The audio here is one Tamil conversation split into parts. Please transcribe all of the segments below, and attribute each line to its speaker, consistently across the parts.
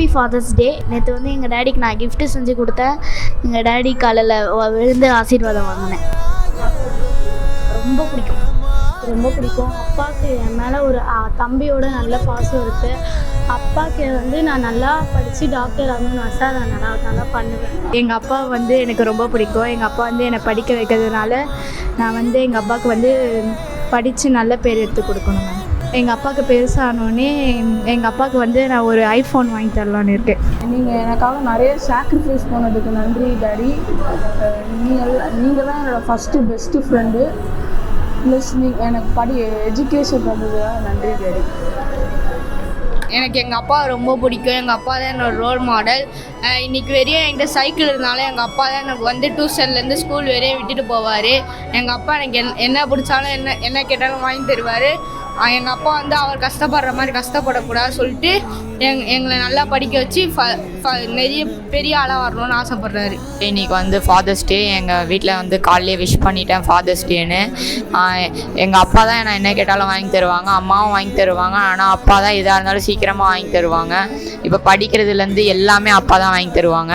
Speaker 1: ஹாப்பி ஃபாதர்ஸ் டே. நேற்று வந்து எங்கள் டேடிக்கு நான் கிஃப்ட்டு செஞ்சு கொடுத்தேன். எங்கள் டேடி காலையில் விழுந்து ஆசீர்வாதம் வாங்கினேன். ரொம்ப பிடிக்கும், ரொம்ப பிடிக்கும். அப்பாவுக்கு என் மேலே ஒரு தம்பியோட நல்ல பாசம் இருக்குது. அப்பாவுக்கு வந்து நான் நல்லா படித்து டாக்டர் ஆகணும்னு ஆசை. அதை நல்லா பண்ணுவேன். எங்கள் அப்பா வந்து எனக்கு ரொம்ப பிடிக்கும். எங்கள் அப்பா வந்து என்னை படிக்க வைக்கிறதுனால நான் வந்து எங்கள் அப்பாவுக்கு வந்து படித்து நல்ல பேர் எடுத்து கொடுக்கணும். மேம் எங்கள் அப்பாவுக்கு பெருசானோடனே எங்கள் அப்பாவுக்கு வந்து நான் ஒரு ஐஃபோன் வாங்கி தரலான்னு இருக்கேன்.
Speaker 2: நீங்கள் எனக்காக நிறைய சாக்ரிஃபைஸ் பண்ணதுக்கு நன்றி டாடி. நீங்கள் தான் என்னோடய ஃபஸ்ட்டு பெஸ்ட்டு ஃப்ரெண்டு. ப்ளஸ் நீங்கள் எனக்கு எஜுகேஷன் தந்ததுக்காக நன்றி டாடி.
Speaker 3: எனக்கு எங்கள் அப்பா ரொம்ப பிடிக்கும். எங்கள் அப்பா தான் என்னோடய ரோல் மாடல். இன்றைக்கி வரையும் என்கிட்ட சைக்கிள் இருந்தாலும் எங்கள் அப்பா தான் எனக்கு வந்து டியூஷன்லேருந்து ஸ்கூல் வரையும் விட்டுட்டு போவார். எங்கள் அப்பா எனக்கு என்ன பிடிச்சாலும் என்ன கேட்டாலும் வாங்கி தருவார். எங்கள் அப்பா வந்து அவர் கஷ்டப்படுற மாதிரி கஷ்டப்படக்கூடாது சொல்லிட்டு எங்களை நல்லா படிக்க வச்சு நிறைய பெரிய ஆளாக வரணும்னு ஆசைப்பட்றாரு.
Speaker 4: இன்றைக்கி வந்து ஃபாதர்ஸ் டே. எங்கள் வீட்டில் வந்து காலையிலே விஷ் பண்ணிட்டேன் ஃபாதர்ஸ் டேன்னு. எங்கள் அப்பா தான் நான் என்ன கேட்டாலும் வாங்கி தருவாங்க, அம்மாவும் வாங்கி தருவாங்க. ஆனால் அப்பா தான் எதாக இருந்தாலும் சீக்கிரமாக வாங்கி தருவாங்க. இப்போ படிக்கிறதுலேருந்து எல்லாமே அப்பா தான் வாங்கி தருவாங்க.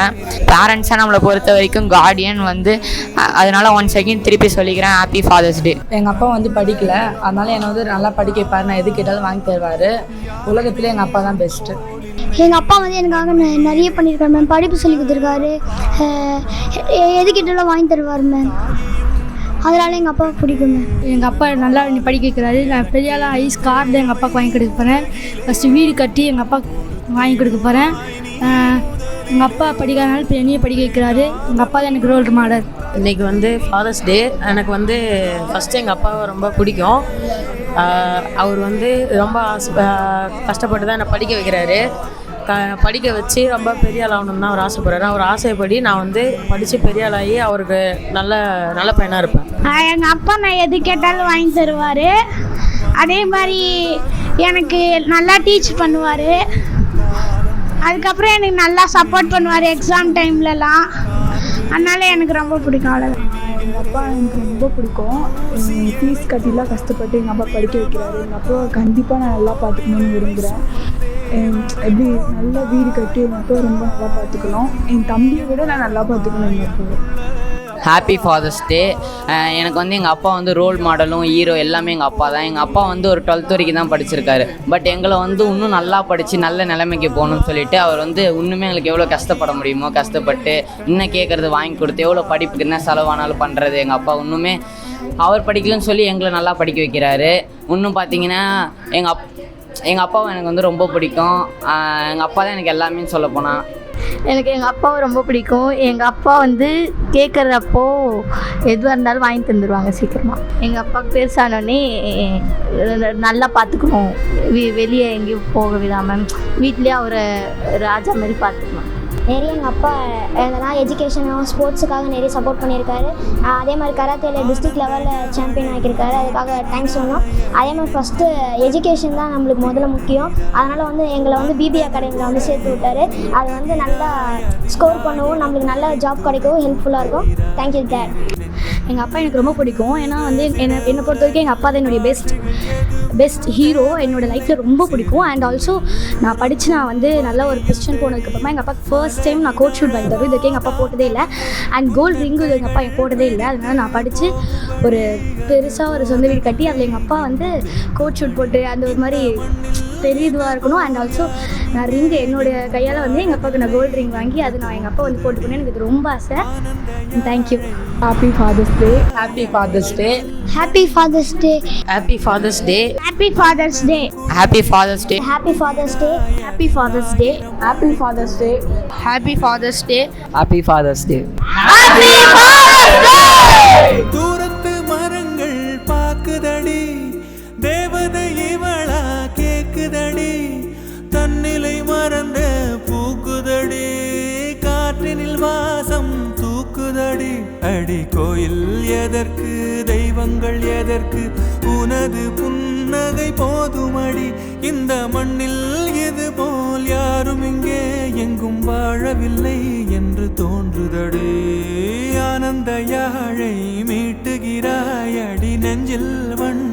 Speaker 4: பேரண்ட்ஸாக நம்மளை பொறுத்த வரைக்கும் கார்டியன் வந்து. அதனால் 1 செகண்ட் திருப்பி சொல்லிக்கிறேன், ஹாப்பி ஃபாதர்ஸ் டே.
Speaker 2: எங்கள் அப்பா வந்து படிக்கலை, அதனால் என்னை வந்து நல்லா படிக்க வைப்பார். நான் எது கேட்டாலும் வாங்கி தருவார். உலகத்துலேயே எங்கள் அப்பா தான் பெஸ்ட்டு.
Speaker 5: எங்கள் அப்பா வந்து எனக்காக நிறைய பண்ணியிருக்காரு மேம். படிப்பு சொல்லி கொடுத்துருக்காரு, எது கேட்டாலும் வாங்கி தருவார் மேம். அதனால் எங்கள் அப்பாவுக்கு பிடிக்கும் மேம்.
Speaker 1: எங்கள் அப்பா நல்லா படிக்க வைக்கிறாரு. நான் பெரியாலாம் ஐஸ் கார்டு எங்கள் அப்பாவுக்கு வாங்கி கொடுக்க போகிறேன். ஃபஸ்ட்டு வீடு கட்டி எங்கள் அப்பாவுக்கு வாங்கி கொடுக்க போகிறேன். எங்கள் அப்பா படிக்காதனால இப்போ என்னையே படிக்க வைக்கிறாரு. எங்கள் அப்பா தான் எனக்கு ரோல் மாடல்.
Speaker 6: இன்றைக்கி வந்து ஃபாதர்ஸ் டே. எனக்கு வந்து ஃபஸ்ட்டு எங்கள் அப்பாவை ரொம்ப பிடிக்கும். அவர் வந்து ரொம்ப கஷ்டப்பட்டு தான் என்னை படிக்க வைக்கிறாரு. படிக்க வச்சு ரொம்ப பெரிய ஆள் ஆகணும்னு தான் அவர் ஆசைப்படுறாரு. அவர் ஆசைப்படி நான் வந்து படித்து பெரிய ஆளாகி அவருக்கு நல்ல பையனாக இருப்பேன்.
Speaker 5: எங்கள் அப்பா நான் எது கேட்டாலும் வாங்கி தருவார். அதே மாதிரி எனக்கு நல்லா டீச் பண்ணுவார். அதுக்கப்புறம் எனக்கு நல்லா சப்போர்ட் பண்ணுவார் எக்ஸாம் டைம்லலாம். அதனால் எனக்கு ரொம்ப பிடிக்கும். அவ்வளோதான்.
Speaker 2: எங்கள் அப்பா எனக்கு ரொம்ப பிடிக்கும். ஃபீஸ் கட்டிலாம் கஷ்டப்பட்டு எங்கள் அப்பா படிக்க வைக்கிறாரு. எங்கள் அப்பாவை கண்டிப்பாக நான் நல்லா பார்த்துக்கணுன்னு விரும்புகிறேன். எப்படி நல்லா வீடு கட்டி எங்கள் அப்பா ரொம்ப நல்லா பார்த்துக்கணும். என் தம்பியை விட நான் நல்லா பார்த்துக்கணும் எங்கள் அப்பாவை.
Speaker 4: ஹாப்பி ஃபாதர்ஸ் டே. எனக்கு வந்து எங்கள் அப்பா வந்து ரோல் மாடலும் ஹீரோ எல்லாமே எங்கள் அப்பா தான். எங்கள் அப்பா வந்து ஒரு 12th வரைக்கும் தான் படிச்சிருக்காரு. பட் எங்களை வந்து இன்னும் நல்லா படித்து நல்ல நிலைமைக்கு போகணும்னு சொல்லிட்டு அவர் வந்து இன்னுமே எங்களுக்கு எவ்வளோ கஷ்டப்பட முடியுமோ கஷ்டப்பட்டு இன்னும் கேட்குறது வாங்கி கொடுத்து எவ்வளோ படிப்புக்கு என்ன செலவானாலும் பண்ணுறது. எங்கள் அப்பா இன்னுமே அவர் படிக்கலன்னு சொல்லி எங்களை நல்லா படிக்க வைக்கிறாரு. இன்னும் பார்த்தீங்கன்னா எங்கள் அப்பாவை எனக்கு வந்து ரொம்ப பிடிக்கும். எங்கள் அப்பா தான் எனக்கு எல்லாமே சொல்ல போனால்.
Speaker 1: எனக்கு எங்கள் அப்பாவை ரொம்ப பிடிக்கும். எங்கள் அப்பா வந்து கேட்குறப்போ எதுவாக இருந்தாலும் வாங்கி தந்துடுவாங்க சீக்கிரமாக. எங்கள் அப்பாவுக்கு பெருசானோடனே நல்லா பார்த்துக்கணும், வெளியே எங்கேயும் போக விடாமல் வீட்லேயே அவரை ராஜா மாதிரி பார்த்துக்கணும்.
Speaker 5: நிறைய எங்கள் அப்பா எதனால் எஜுகேஷனும் ஸ்போர்ட்ஸுக்காக நிறைய சப்போர்ட் பண்ணியிருக்காரு. அதே மாதிரி கராத்தேயில் டிஸ்ட்ரிக்ட் லெவலில் சாம்பியன் ஆகியிருக்காரு. அதுக்காக தேங்க்ஸ் சொன்னோம். அதே மாதிரி ஃபஸ்ட்டு எஜுகேஷன் தான் நம்மளுக்கு முதல்ல முக்கியம். அதனால் வந்து எங்களை வந்து பிபி அகாடமியில் வந்து சேர்த்து விட்டார். அது வந்து நல்லா ஸ்கோர் பண்ணவும் நம்மளுக்கு நல்ல ஜாப் கிடைக்கவும் ஹெல்ப்ஃபுல்லாக இருக்கும். Thank you date.
Speaker 1: எங்கள் அப்பா எனக்கு ரொம்ப பிடிக்கும். ஏன்னா வந்து என்னை பொறுத்த வரைக்கும் எங்கள் அப்பா தான் என்னுடைய பெஸ்ட் ஹீரோ. என்னோடய லைஃப்பில் ரொம்ப பிடிக்கும். அண்ட் ஆல்சோ நான் படித்து நான் வந்து நல்ல ஒரு பொசிஷன் போனதுக்கப்புறமா எங்கள் அப்பாவுக்கு ஃபர்ஸ்ட் டைம் நான் கோட் ஷூட் வாங்கி தருவேன். இதுக்கு எங்கள் அப்பா போட்டதே இல்லை. அண்ட் கோல்டு ரிங்கு எங்கள் அப்பா போட்டதே இல்லை. அதனால் நான் படித்து ஒரு பெருசாக ஒரு சொந்த வீடு கட்டி அதில் எங்கள் அப்பா வந்து கோட் ஷூட் போட்டு அந்த ஒரு மாதிரி பெரிய இதுவாக இருக்கணும். அண்ட் ஆல்சோ நான் ரிங்கு என்னுடைய கையால் வந்து எங்கள் அப்பாவுக்கு நான் கோல்டு ரிங் வாங்கி அது நான் எங்கள் அப்பா வந்து போட்டுக்கணும்னு எனக்கு இது ரொம்ப ஆசை. தேங்க்யூ.
Speaker 2: ஹாப்பி ஃபாதர்ஸ் டே. ஹாப்பி ஃபாதர்ஸ் டே.
Speaker 5: ஹாப்பி ஃபாதர்ஸ் டே.
Speaker 6: ஹாப்பி ஃபாதர்ஸ் டே.
Speaker 5: ஹாப்பி ஃபாதர்ஸ் டே.
Speaker 4: ஹாப்பி ஃபாதர்ஸ் டே.
Speaker 5: ஹாப்பி ஃபாதர்ஸ் டே.
Speaker 1: ஹாப்பி ஃபாதர்ஸ் டே.
Speaker 2: ஹாப்பி ஃபாதர்ஸ் டே.
Speaker 3: ஹாப்பி ஃபாதர்ஸ் டே.
Speaker 4: ஹாப்பி ஃபாதர்ஸ் டே.
Speaker 7: தூரத்து மரங்கள் பாக்குதடி, தேவதை இவளா கேக்குதடி, தன்னிலை மறந்த பூக்குதடி, காற்றினில் வாசம் தூக்குதடி. அடி கோயில் எதற்கு, தெய்வங்கள் எதற்கு, உனது புன்னகை போதுமடி. இந்த மண்ணில் இது போல் யாரும் இங்கே எங்கும் வாழவில்லை என்று தோன்றுதடி. ஆனந்த யாழை மீட்டுகிறாய் அடி நெஞ்சில் வண்ண